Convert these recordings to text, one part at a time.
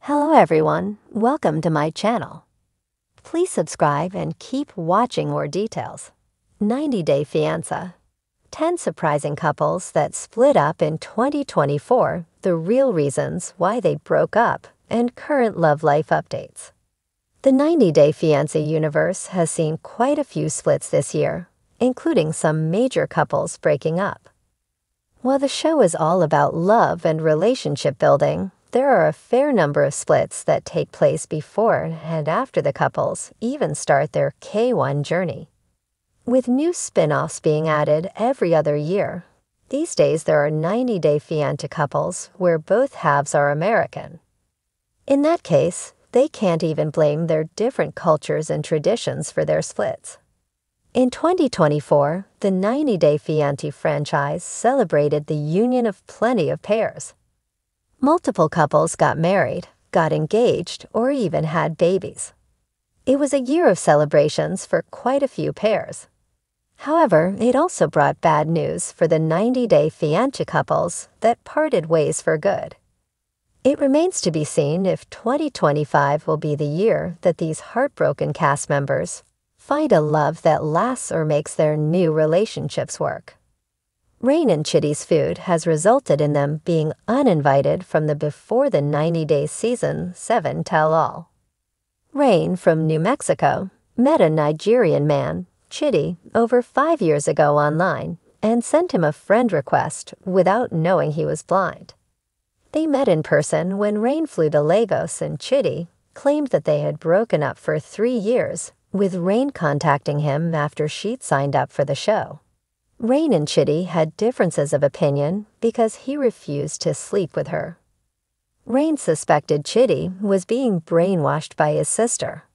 Hello everyone, welcome to my channel. Please subscribe and keep watching more details. 90-Day Fiancé. 10 surprising couples that split up in 2024, the real reasons why they broke up, and current love life updates. The 90-Day Fiancé universe has seen quite a few splits this year, including some major couples breaking up. While the show is all about love and relationship building, there are a fair number of splits that take place before and after the couples even start their K1 journey. With new spin-offs being added every other year, these days there are 90-Day Fiancé couples where both halves are American. In that case, they can't even blame their different cultures and traditions for their splits. In 2024, the 90-Day Fiancé franchise celebrated the union of plenty of pairs. Multiple couples got married, got engaged, or even had babies. It was a year of celebrations for quite a few pairs. However, it also brought bad news for the 90-Day Fiancé couples that parted ways for good. It remains to be seen if 2025 will be the year that these heartbroken cast members find a love that lasts or makes their new relationships work. Rain and Chitty's feud has resulted in them being uninvited from the Before the 90 Days Season 7 tell-all. Rain from New Mexico met a Nigerian man, Chitty, over 5 years ago online and sent him a friend request without knowing he was blind. They met in person when Rain flew to Lagos, and Chitty claimed that they had broken up for 3 years, with Rain contacting him after she'd signed up for the show. Rain and Chitty had differences of opinion because he refused to sleep with her. Rain suspected Chitty was being brainwashed by his sister.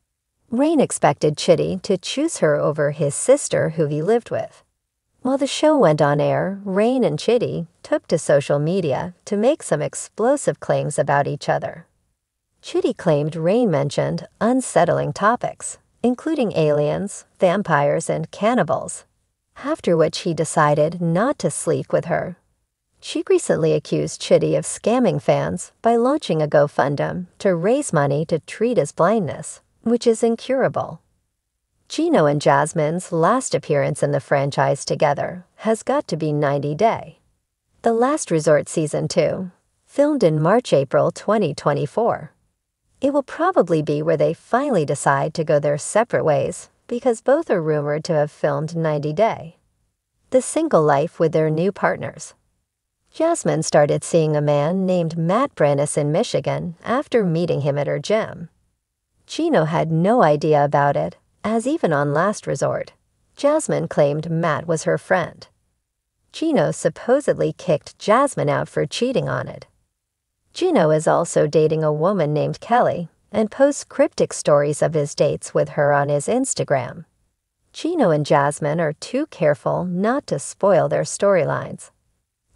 Rain expected Chitty to choose her over his sister who he lived with. While the show went on air, Rain and Chitty took to social media to make some explosive claims about each other. Chitty claimed Rain mentioned unsettling topics, including aliens, vampires, and cannibals, after which he decided not to sleep with her. She recently accused Chitty of scamming fans by launching a GoFundMe to raise money to treat his blindness, which is incurable. Gino and Jasmine's last appearance in the franchise together has got to be 90-Day. The Last Resort Season 2, filmed in March-April 2024. It will probably be where they finally decide to go their separate ways, because both are rumored to have filmed 90-Day. The single life with their new partners. Jasmine started seeing a man named Matt Brannis in Michigan after meeting him at her gym. Gino had no idea about it, as even on Last Resort, Jasmine claimed Matt was her friend. Gino supposedly kicked Jasmine out for cheating on it. Gino is also dating a woman named Kelly and posts cryptic stories of his dates with her on his Instagram. Gino and Jasmine are too careful not to spoil their storylines.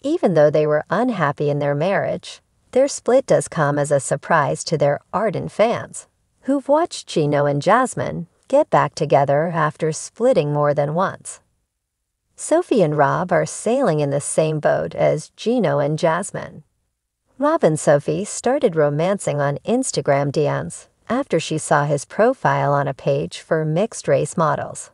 Even though they were unhappy in their marriage, their split does come as a surprise to their ardent fans, who've watched Gino and Jasmine get back together after splitting more than once. Sophie and Rob are sailing in the same boat as Gino and Jasmine. Rob and Sophie started romancing on Instagram DMs after she saw his profile on a page for mixed-race models.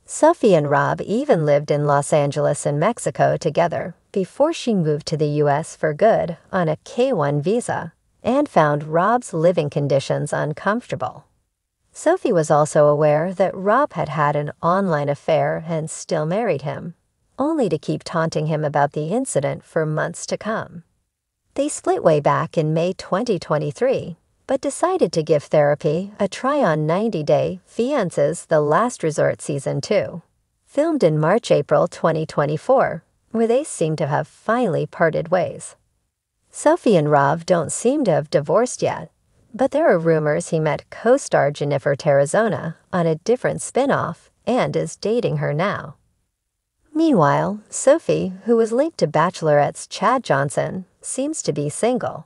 Sophie and Rob even lived in Los Angeles and Mexico together before she moved to the U.S. for good on a K1 visa and found Rob's living conditions uncomfortable. Sophie was also aware that Rob had had an online affair and still married him, only to keep taunting him about the incident for months to come. They split way back in May 2023, but decided to give therapy a try on 90-Day Fiancé's The Last Resort Season 2, filmed in March-April 2024, where they seem to have finally parted ways. Sophie and Rob don't seem to have divorced yet, but there are rumors he met co-star Jennifer Terrazona on a different spin-off and is dating her now. Meanwhile, Sophie, who was linked to Bachelorette's Chad Johnson, seems to be single.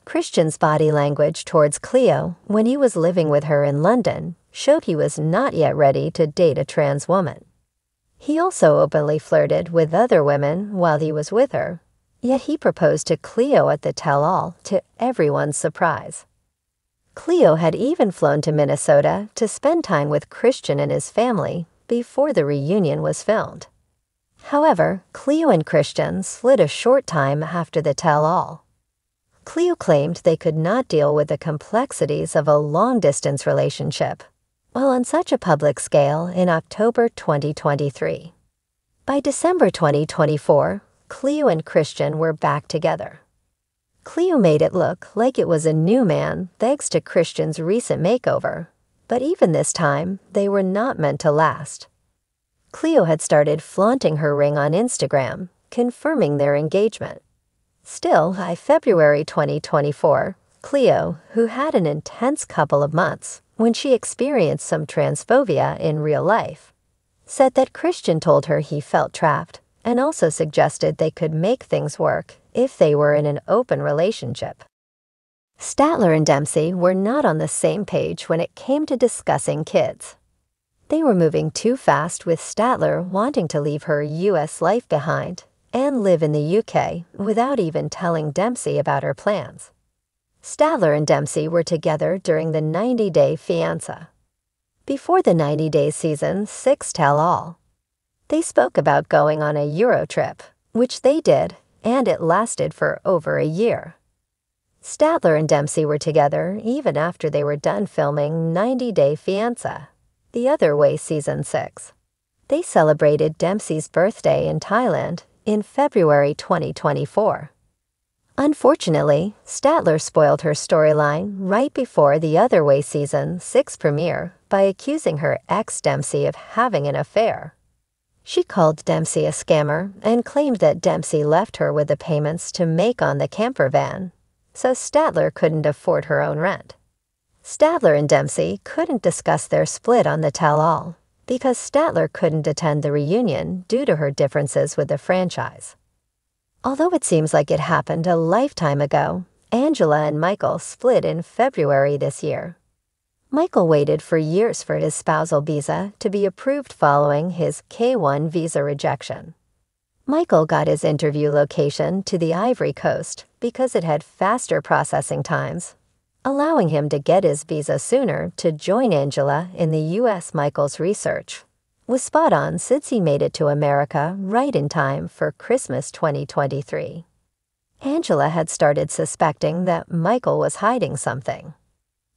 Christian's body language towards Cleo when he was living with her in London showed he was not yet ready to date a trans woman. He also openly flirted with other women while he was with her, Yet he proposed to Cleo at the tell-all, to everyone's surprise. Cleo had even flown to Minnesota to spend time with Christian and his family before the reunion was filmed. However, Cleo and Christian split a short time after the tell-all. Cleo claimed they could not deal with the complexities of a long-distance relationship, while on such a public scale in October 2023. By December 2024, Cleo and Christian were back together. Cleo made it look like it was a new man thanks to Christian's recent makeover, but even this time, they were not meant to last. Cleo had started flaunting her ring on Instagram, confirming their engagement. Still, by February 2024, Cleo, who had an intense couple of months when she experienced some transphobia in real life, said that Christian told her he felt trapped and also suggested they could make things work if they were in an open relationship. Statler and Dempsey were not on the same page when it came to discussing kids. They were moving too fast, with Statler wanting to leave her U.S. life behind and live in the U.K. without even telling Dempsey about her plans. Statler and Dempsey were together during the 90-day Fiancé. Before the 90-day season 6 tell-all, they spoke about going on a Euro trip, which they did, and it lasted for over a year. Statler and Dempsey were together even after they were done filming 90-day Fiancé, The Other Way Season 6. They celebrated Dempsey's birthday in Thailand in February 2024. Unfortunately, Statler spoiled her storyline right before The Other Way Season 6 premiere by accusing her ex Dempsey of having an affair. She called Dempsey a scammer and claimed that Dempsey left her with the payments to make on the camper van, so Statler couldn't afford her own rent. Statler and Dempsey couldn't discuss their split on the tell-all because Statler couldn't attend the reunion due to her differences with the franchise. Although it seems like it happened a lifetime ago, Angela and Michael split in February this year. Michael waited for years for his spousal visa to be approved following his K-1 visa rejection. Michael got his interview location to the Ivory Coast because it had faster processing times, allowing him to get his visa sooner to join Angela in the U.S. Michael's research was spot on since he made it to America right in time for Christmas 2023. Angela had started suspecting that Michael was hiding something.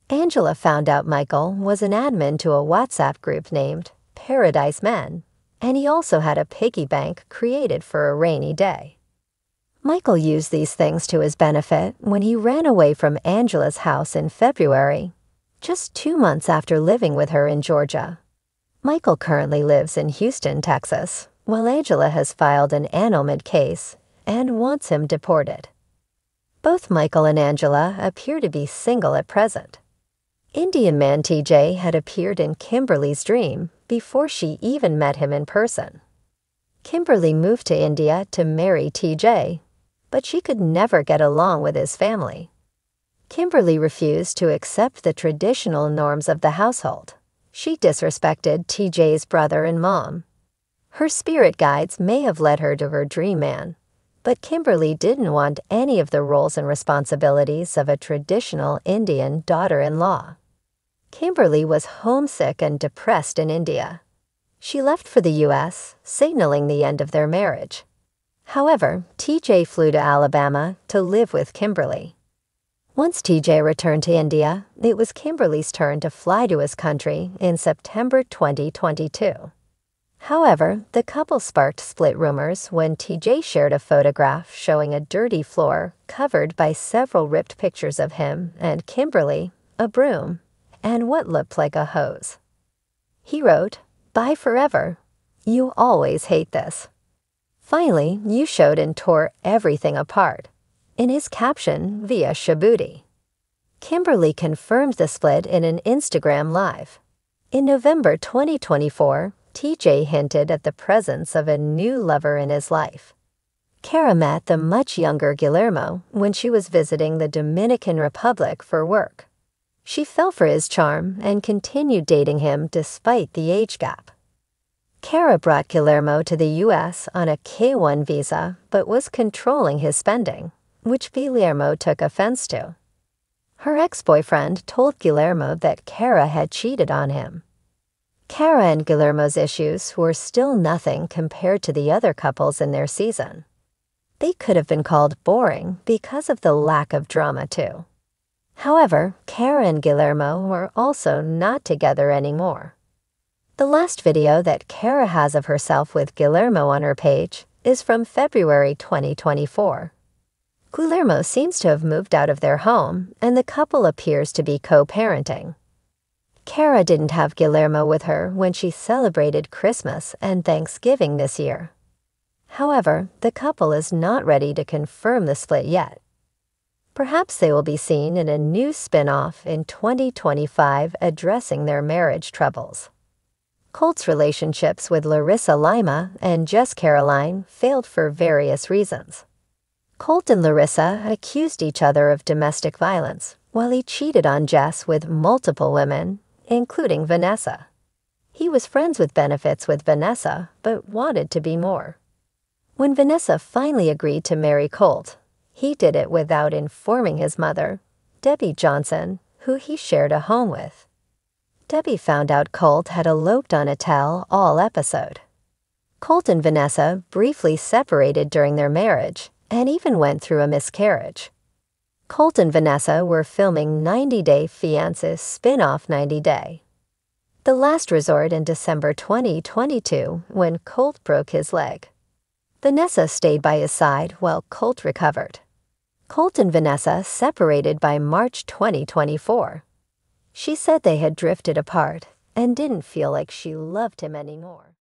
Angela found out Michael was an admin to a WhatsApp group named Paradise Men, and he also had a piggy bank created for a rainy day. Michael used these things to his benefit when he ran away from Angela's house in February, just 2 months after living with her in Georgia. Michael currently lives in Houston, Texas, while Angela has filed an annulment case and wants him deported. Both Michael and Angela appear to be single at present. Indian man TJ had appeared in Kimberly's dream before she even met him in person. Kimberly moved to India to marry TJ, but she could never get along with his family. Kimberly refused to accept the traditional norms of the household. She disrespected TJ's brother and mom. Her spirit guides may have led her to her dream man, but Kimberly didn't want any of the roles and responsibilities of a traditional Indian daughter-in-law. Kimberly was homesick and depressed in India. She left for the U.S., signaling the end of their marriage. However, TJ flew to Alabama to live with Kimberly. Once TJ returned to India, it was Kimberly's turn to fly to his country in September 2022. However, the couple sparked split rumors when TJ shared a photograph showing a dirty floor covered by several ripped pictures of him and Kimberly, a broom, and what looked like a hose. He wrote, "Bye forever. You always hate this. Finally, you showed and tore everything apart," in his caption via Shabuti. Kimberly confirmed the split in an Instagram Live. In November 2024, TJ hinted at the presence of a new lover in his life. Cara met the much younger Guillermo when she was visiting the Dominican Republic for work. She fell for his charm and continued dating him despite the age gap. Kara brought Guillermo to the U.S. on a K-1 visa but was controlling his spending, which Guillermo took offense to. Her ex-boyfriend told Guillermo that Kara had cheated on him. Kara and Guillermo's issues were still nothing compared to the other couples in their season. They could have been called boring because of the lack of drama, too. However, Kara and Guillermo were also not together anymore. The last video that Kara has of herself with Guillermo on her page is from February 2024. Guillermo seems to have moved out of their home, and the couple appears to be co-parenting. Kara didn't have Guillermo with her when she celebrated Christmas and Thanksgiving this year. However, the couple is not ready to confirm the split yet. Perhaps they will be seen in a new spin-off in 2025 addressing their marriage troubles. Colt's relationships with Larissa Lima and Jess Caroline failed for various reasons. Colt and Larissa accused each other of domestic violence, while he cheated on Jess with multiple women, including Vanessa. He was friends with benefits with Vanessa, but wanted to be more. When Vanessa finally agreed to marry Colt, he did it without informing his mother, Debbie Johnson, who he shared a home with. Debbie found out Colt had eloped on a tell-all episode. Colt and Vanessa briefly separated during their marriage and even went through a miscarriage. Colt and Vanessa were filming 90 Day Fiancé spin-off 90 Day. The last resort in December 2022 when Colt broke his leg. Vanessa stayed by his side while Colt recovered. Colt and Vanessa separated by March 2024. She said they had drifted apart and didn't feel like she loved him anymore.